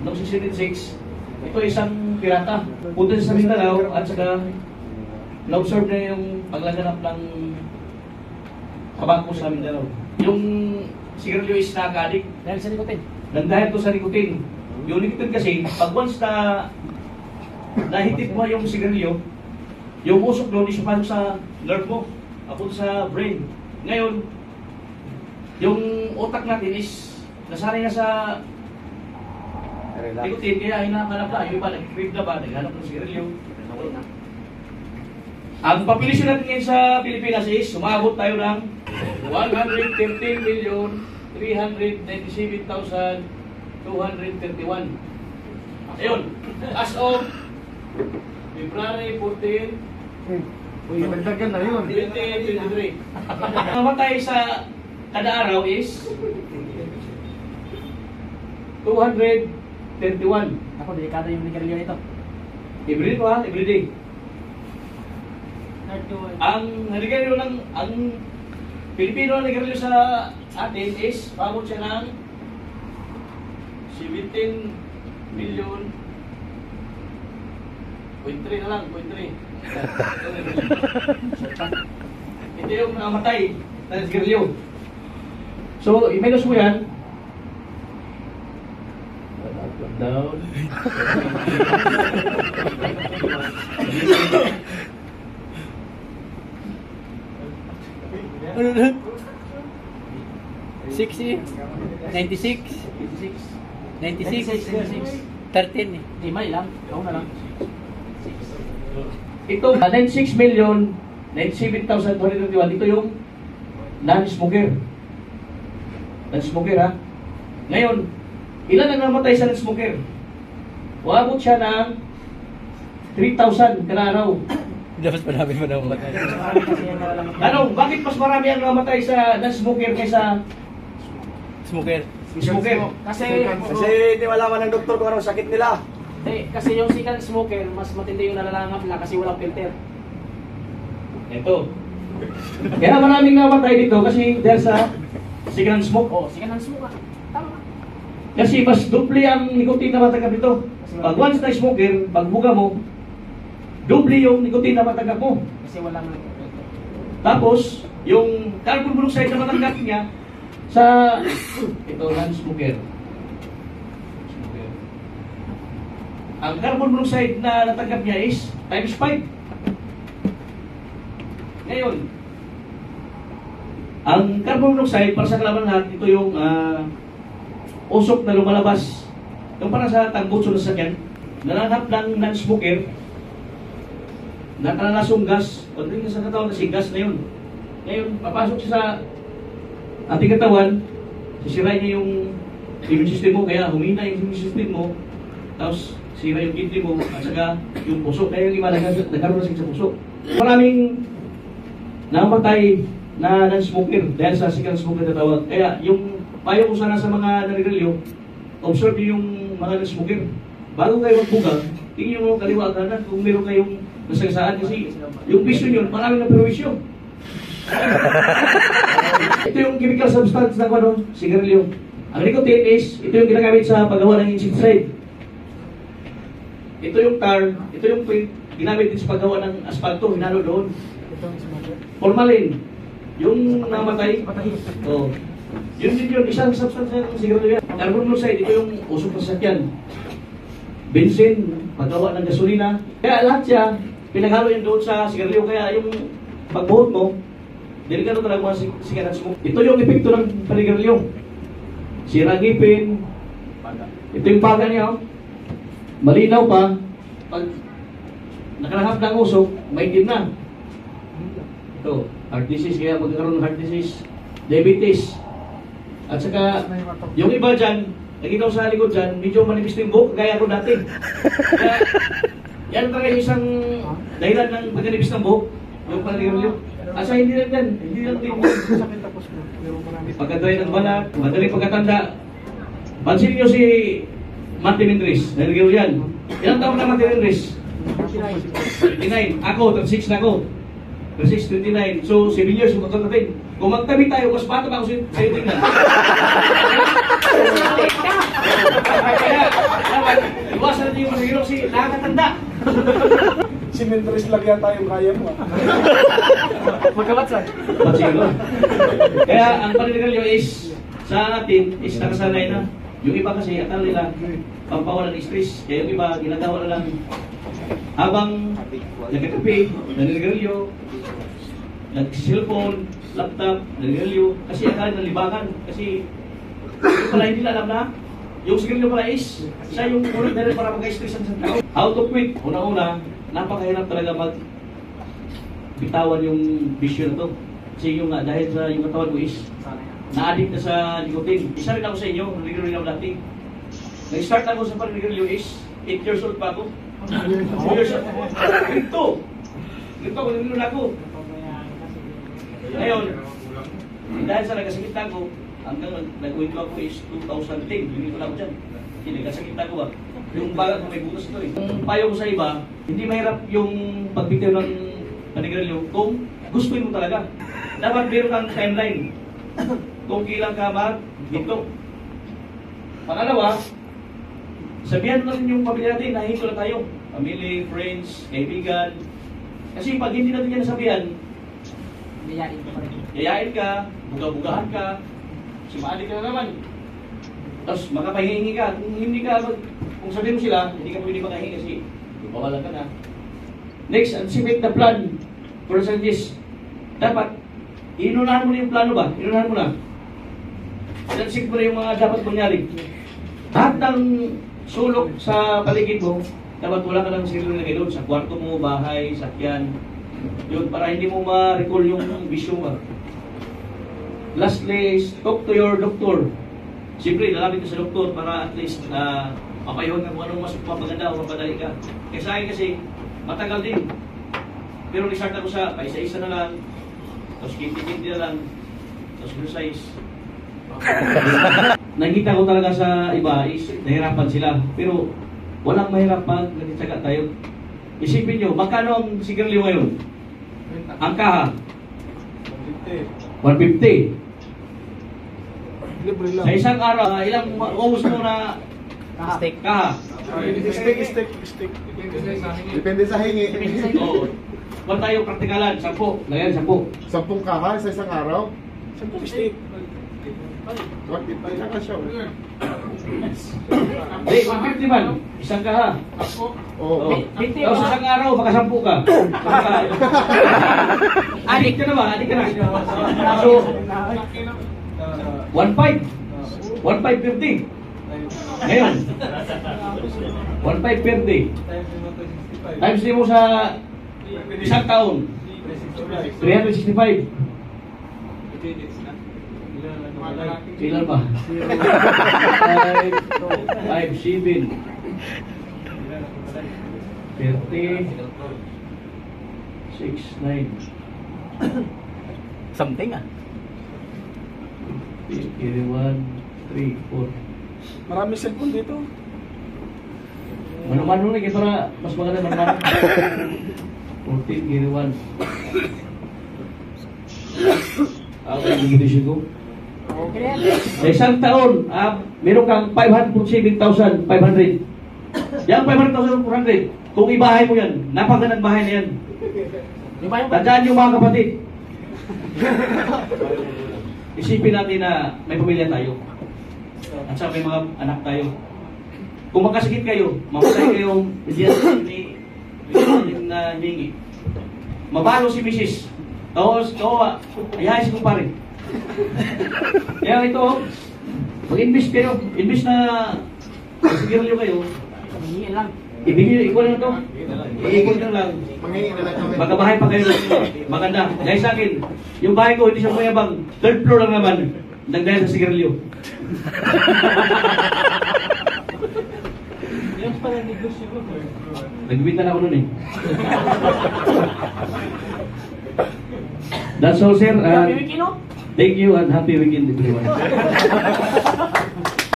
noong 1676, ito isang pirata. Punta sa Mindanao at saka na-observe na yung paglaganap ng tabako sa Mindanao. Yung sigarilyo is nakaka-addict. Dahil sa nikotin. Dahil to sa nikotin. Yung nikotin kasi, pag once na nahitit mo yung sigarilyo, yung usok doon is pasok sa nerve mo, apunta sa brain. Ngayon, yung utak natin is nasanay na sa nikotin, kaya hinahanap na. Yung iba, nag-crave na ba, naghanap ng sigarilyo. Ang population natin ngayon sa Pilipinas is, sumabot tayo ng 113,397,231. Ayun, as of February 14, Madagdagan na yun. 2023. Ang namatay sa kada araw is 231. Ako, delikado yung nigarilyo nito. Everyday ko ha, everyday. Ang nigarilyo ng ang Pilipino na nigarilyo sa atin is pabot siya ng 17 million 0.3 na lang, 0.3. Ito yung namatay na nigarilyo. So, i-minus mo yan. Down. Ano na? 60? 96? 96? 13 eh. May lang. Ako na lang. Ito, 96,097,221. Ito yung non-smoker. Non-smoker ha. Ngayon, ilan ang namatay sa non-smoker? Uabot siya ng 3,000 kada araw. Dapat marami pa na umatay. Tanong, bakit mas marami ang namatay sa non-smoker kaysa Smoker. smoker? Kasi Hindi malaman ng doktor kung anong sakit nila. kasi yung second smoker, mas matindi yung nalalangap na kasi walang filter. Ito. Kaya maraming namatay dito kasi dahil sa second smoke. Oo, second smoker. Tama. Kasi mas doble ang nicotine na matanggap dito. Pag once na smoker, pag buga mo, doble yung nicotine na matanggap mo. Kasi walang Tapos, yung carbon monoxide na matanggap niya sa ito, non-smoker. Ang carbon monoxide na natanggap niya is times 5. Ngayon, ang carbon monoxide, para sa kalaman lahat, ito yung usok na lumalabas. Yung para sa tagbutso na sakyan, nalanghap ng non-smoker, nakalasong gas, o rin sa katawan kasi gas na yun. Ngayon, papasok siya sa ating katawan, sisirain niya yung immune system mo, kaya humina yung immune system mo, tapos sira yung kidney mo, at saka yung puso. Kaya yung iba nagkaroon na sa puso. Maraming namatay na non-smoker dahil sa second smoker na tawag. Kaya yung payo ko sana sa mga nanigarilyo, observe yung mga non-smoker. Bago kayo magbuga, tingin mo kaliwa kanan kung meron kayong nasagasaan kasi yung vision yun, maraming na perwisyo. Ito yung chemical substance ng sigarilyo. Ang nicotine is, ito yung ginagamit sa paggawa ng insecticide. Ito yung tar, ito yung ginamit din sa paggawa ng asfalto, hinalo doon. Formalin, yung namatay. Oh. Yun din yun, isang substance ng sigarilyo yan. Carbon monoxide, ito yung usok sa sakyan. Benzene, paggawa ng gasolina. Kaya lahat siya, pinaghalo yun doon sa sigarilyo. Kaya yung pagbuhot mo, delikado talaga mga sigarilyo mo. Ito yung epekto ng panigarilyo. Sira ngipin. Ito yung paga niya. Malinaw pa. Pag nakalahap ng usok, maitim na. Ito, heart disease. Kaya magkakaroon ng heart disease. Diabetes. At saka, yung iba dyan, nakita ko sa likod dyan, medyo manipis yung buhok, kagaya ko dati. Kaya, yan talaga yung isang dahilan ng pagkanipis ng buhok. Yung panigarilyo. Asa hindi lang yan. Hindi lang din. Pagkatry ng balat, madaling pagkatanda. Pansin nyo si Martin Indres. Naligaw yan. Ilang taon na Martin Indres? 29. Ako, 36 na ako. 36, 29. So, 7 years, magkakatatin. Kung magtabi tayo, mas bata pa ako sa'yo tingnan. Kaya, handa. Simenteris lang yata yung kaya mo. Magkabatsan. Patsilo. Kaya ang paninigarilyo is sa atin is nakasanay na. Yung iba kasi akala nila pampawalan ng stress. Kaya yung iba ginagawa na lang habang nagkakape, naninigarilyo, nag-cellphone, laptop, naninigarilyo. Kasi akala nila libangan. Kasi yung pala hindi nila alam na yung sigarilyo pala is siya yung unang dahil para mag-stress ang tao. How to quit? Una-una, napakahirap talaga bitawan yung bisyo na to. Kasi yung dahil sa yung katawan mo is na-addict na sa nicotine. Isa rin ako sa inyo, naligarilyo rin ako dati. Nag-start ako sa paninigarilyo is 8 years old pa ako. 2 years old. Ganito ako, naligarilyo na ako. Ngayon, dahil sa nagkasakit ako, hanggang nag-uwi ko ako is 2010. Hindi ko na ako dyan. Hindi, nagkasakit ako ba? Yung bagat ko may butas ito eh. Yung payo ko sa iba, hindi mahirap yung pagbitiw ng paninigarilyo kung gusto mo talaga. Dapat meron kang timeline. Kung kailan ka mag-hito. Pangalawa, sabihan na rin yung pamilya natin na hito na tayo. Family, friends, kaibigan. Kasi pag hindi natin yan nasabihan, yayain ka, buga-bugahan ka, sumali ka na naman. Tapos makapahingi ka. Kung hindi ka, kung sabihin mo sila, hindi ka pwede makahingi kasi bawalan ka na. Next, anticipate the plan. For this, dapat, inunahan mo na yung plano ba? Inunahan mo na. Inansip mo na yung mga dapat mangyari. Lahat ng sulok sa paligid mo, dapat wala ka ng sarili nilagay doon. Sa kwarto mo, bahay, sakyan. Yun, para hindi mo ma-recall yung bisyo mo. Lastly, talk to your doctor. Siyempre, lalapit ka sa doktor para at least mapayuhan ka kung anong mas mapaganda o mapadali ka. Kaya sa akin kasi, matagal din. Pero resort ako sa paisa-isa na lang, tapos kinti-kinti na lang, tapos exercise. Nakita ko talaga sa iba is nahirapan sila. Pero walang mahirap pag nagtsaga tayo. Isipin nyo, magkano ang sigarilyo ngayon? Ang kaha? 150. Libre lang. Sa isang araw, ilang ubos mo na Steak. kaha? Steak. Depende sa hingi. Oo. Kung tayo praktikalan, 10. Lagyan 10. 10 kaha sa isang araw? 10 steak. Bakit pa ka siya? Hindi, 150 man. Isang kaha. Oo. Tapos isang araw, baka 10 ka. Adik ka na ba? Adik ka na. So, 1.5. 1.550. Ngayon, 1.5 per day. Times mo sa isang taon. 365. Ilan ba? 5, 7. 30. 6, 9. Something ah. 1, 3, 4. Marami cellphone dito. Mano-mano lagi para mas maganda mano-mano. 14, gini 1. Ako yung gigising ko. Sa isang taon, meron kang 507,500. Yan 500,400. Kung ibahay mo yan, napagandang bahay na yan. Tandaan yung mga kapatid. Isipin natin na may pamilya tayo. At saka may mga anak tayo. Kung magkasakit kayo, mamatay kayo, hindi na hingi. Mabalo si Mrs. Tapos, ayahay si kumpare. Kaya ito, mag-invest kayo. Invest na sigarilyo kayo. Hingin lang. Ibigay, ikaw na ito. Iikot na lang. Mangingi na lang kami. Magkabahay pa kayo. Maganda. Dahil sa akin, yung bahay ko, hindi siya mayabang. 3rd floor lang naman. Nagdahil sa sigarilyo. Nagbibinta na ako nun eh. That's all, sir. Happy weekend, no? Thank you and happy weekend everyone.